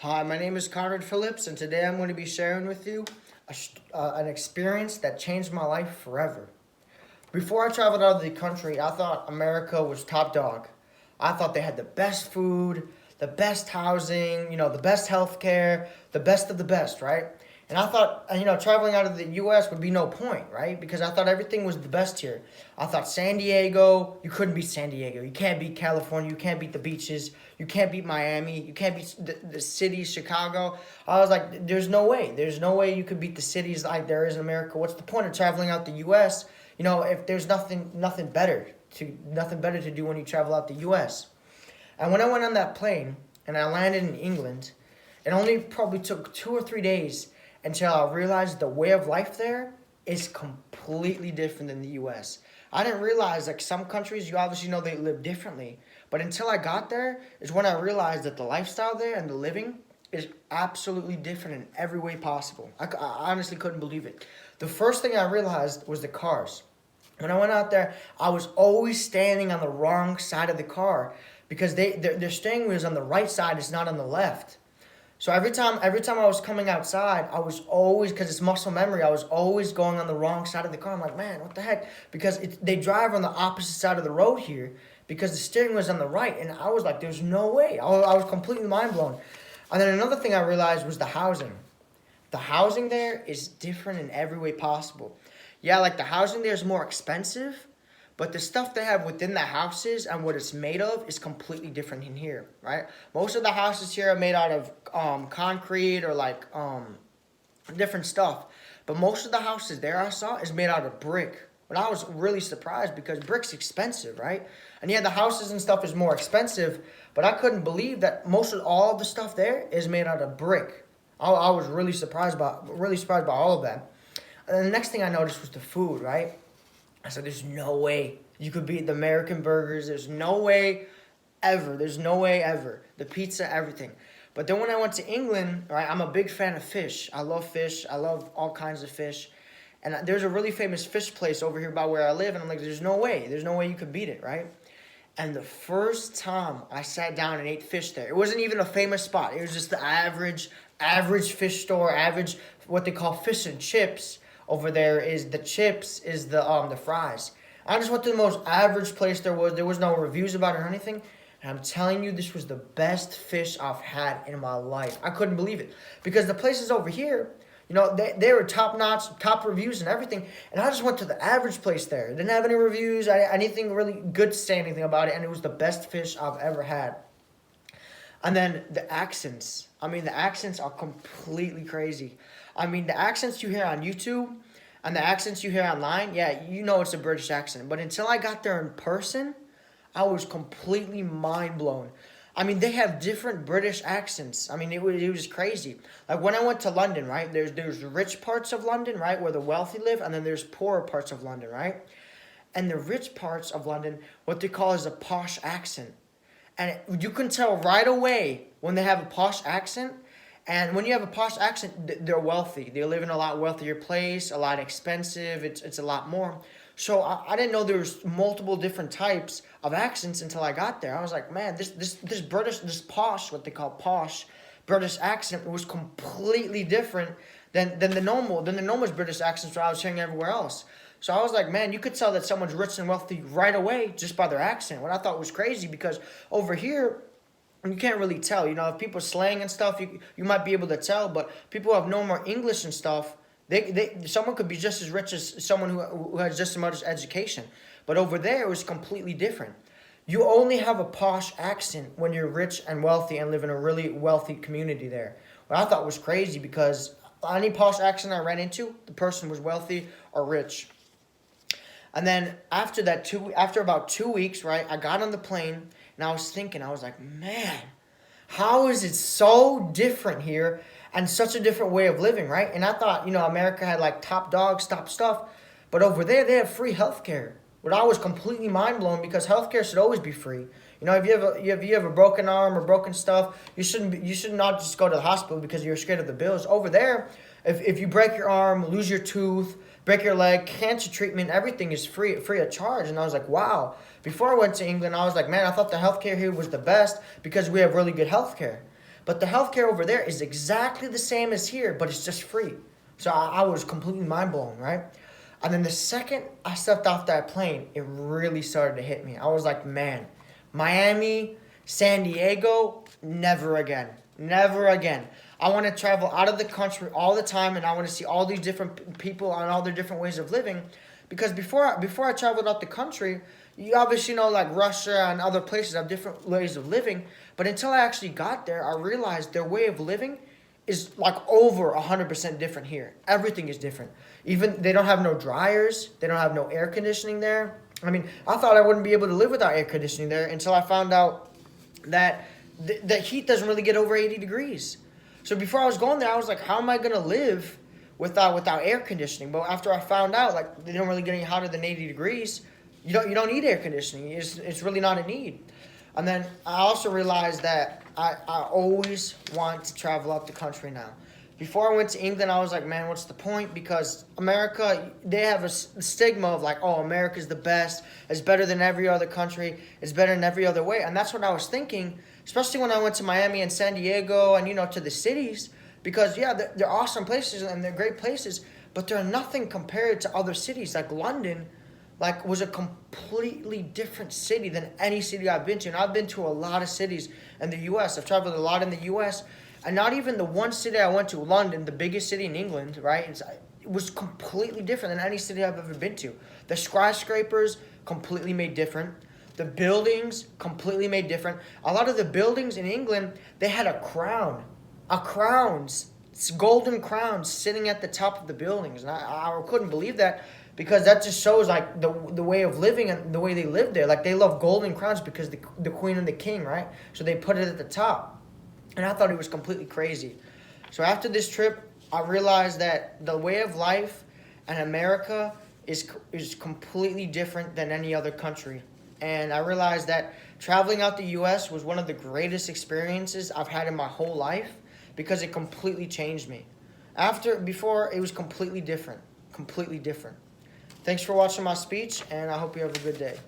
Hi, my name is Conrad Phillips, and today I'm going to be sharing with you an experience that changed my life forever. Before I traveled out of the country, I thought America was top dog. I thought they had the best food, the best housing, the best healthcare, the best of the best, right? And I thought, traveling out of the U.S. would be no point, right? Because I thought everything was the best here. I thought San Diego, you couldn't beat San Diego. You can't beat California. You can't beat the beaches. You can't beat Miami. You can't beat the cities, Chicago. I was like, there's no way. There's no way you could beat the cities like there is in America. What's the point of traveling out the U.S.? If there's nothing better to do when you travel out the U.S. And when I went on that plane and I landed in England, it only probably took 2 or 3 days until I realized the way of life there is completely different than the U.S. I didn't realize, like, some countries, you obviously know they live differently. But until I got there is when I realized that the lifestyle there and the living is absolutely different in every way possible. I honestly couldn't believe it. The first thing I realized was the cars. When I went out there, I was always standing on the wrong side of the car because their steering wheel is on the right side, it's not on the left. So every time I was coming outside, I was always, because it's muscle memory, I was always going on the wrong side of the car. I'm like, man, what the heck? Because they drive on the opposite side of the road here because the steering was on the right. And I was like, there's no way. I was completely mind blown. And then another thing I realized was the housing. The housing there is different in every way possible. Yeah, like the housing there is more expensive, but the stuff they have within the houses and what it's made of is completely different in here, right? Most of the houses here are made out of concrete or different stuff. But most of the houses there I saw is made out of brick. But I was really surprised because brick's expensive, right? And yeah, the houses and stuff is more expensive, but I couldn't believe that most of all of the stuff there is made out of brick. I was really surprised by all of that. And then the next thing I noticed was the food, right? I said, there's no way you could beat the American burgers. There's no way ever. There's no way ever. The pizza, everything. But then when I went to England, right, I'm a big fan of fish. I love fish. I love all kinds of fish. And there's a really famous fish place over here by where I live. And I'm like, there's no way. There's no way you could beat it, right? And the first time I sat down and ate fish there, it wasn't even a famous spot. It was just the average fish store, average, what they call fish and chips. Over there is the chips, is the fries. I just went to the most average place there was. There was no reviews about it or anything. And I'm telling you, this was the best fish I've had in my life. I couldn't believe it. Because the places over here, they were top-notch, top reviews and everything. And I just went to the average place there. It didn't have any reviews, anything really good to say anything about it. And it was the best fish I've ever had. And then the accents. The accents are completely crazy. The accents you hear on YouTube and the accents you hear online, yeah, it's a British accent. But until I got there in person, I was completely mind blown. They have different British accents. It was crazy. Like when I went to London, right? There's rich parts of London, right, where the wealthy live, and then there's poorer parts of London, right? And the rich parts of London, what they call is a posh accent. And you can tell right away when they have a posh accent. And when you have a posh accent, they're wealthy. They live in a lot wealthier place, a lot expensive. It's a lot more. So I didn't know there was multiple different types of accents until I got there. I was like, man, this British, this posh, what they call posh, British accent was completely different than the normal British accents that I was hearing everywhere else. So I was like, man, you could tell that someone's rich and wealthy right away just by their accent. What I thought was crazy because over here, you can't really tell. If people slang and stuff, you might be able to tell. But people who have no more English and stuff, someone could be just as rich as someone who has just as much education. But over there, it was completely different. You only have a posh accent when you're rich and wealthy and live in a really wealthy community there. What I thought was crazy because any posh accent I ran into, the person was wealthy or rich. And then after about 2 weeks, right, I got on the plane and I was thinking, I was like, man, how is it so different here and such a different way of living, right? And I thought, America had like top dogs, top stuff, but over there they have free healthcare. But I was completely mind blown because healthcare should always be free. If you have a broken arm or broken stuff, you should not just go to the hospital because you're scared of the bills. Over there, if you break your arm, lose your tooth, break your leg, cancer treatment, everything is free of charge. And I was like, wow. Before I went to England, I was like, man, I thought the healthcare here was the best because we have really good healthcare. But the healthcare over there is exactly the same as here, but it's just free. So I was completely mind blown, right? And then the second I stepped off that plane, it really started to hit me. I was like, man, Miami, San Diego, never again. Never again. I want to travel out of the country all the time, and I want to see all these different people and all their different ways of living. Because before I traveled out the country, you obviously know like Russia and other places have different ways of living. But until I actually got there, I realized their way of living is like over 100% different here. Everything is different. Even they don't have no dryers. They don't have no air conditioning there. I mean, I thought I wouldn't be able to live without air conditioning there until I found out that the heat doesn't really get over 80 degrees. So before I was going there, I was like, how am I going to live without air conditioning? But after I found out, like, they don't really get any hotter than 80 degrees, you don't need air conditioning. It's really not a need. And then I also realized that I always want to travel out the country now. Before I went to England, I was like, man, what's the point? Because America, they have a stigma of like, oh, America's the best. It's better than every other country. It's better in every other way. And that's what I was thinking, especially when I went to Miami and San Diego and, to the cities. Because, yeah, they're awesome places and they're great places. But they're nothing compared to other cities. Like London, like, was a completely different city than any city I've been to. And I've been to a lot of cities in the U.S. I've traveled a lot in the U.S., and not even the one city I went to, London, the biggest city in England, right? It was completely different than any city I've ever been to. The skyscrapers completely made different. The buildings completely made different. A lot of the buildings in England, they had a crown. Golden crowns sitting at the top of the buildings. And I couldn't believe that, because that just shows like the way of living and the way they live there. Like, they love golden crowns because the queen and the king, right? So they put it at the top. And I thought it was completely crazy. So after this trip, I realized that the way of life in America is completely different than any other country. And I realized that traveling out the U.S. was one of the greatest experiences I've had in my whole life, because it completely changed me. Before, it was completely different. Completely different. Thanks for watching my speech, and I hope you have a good day.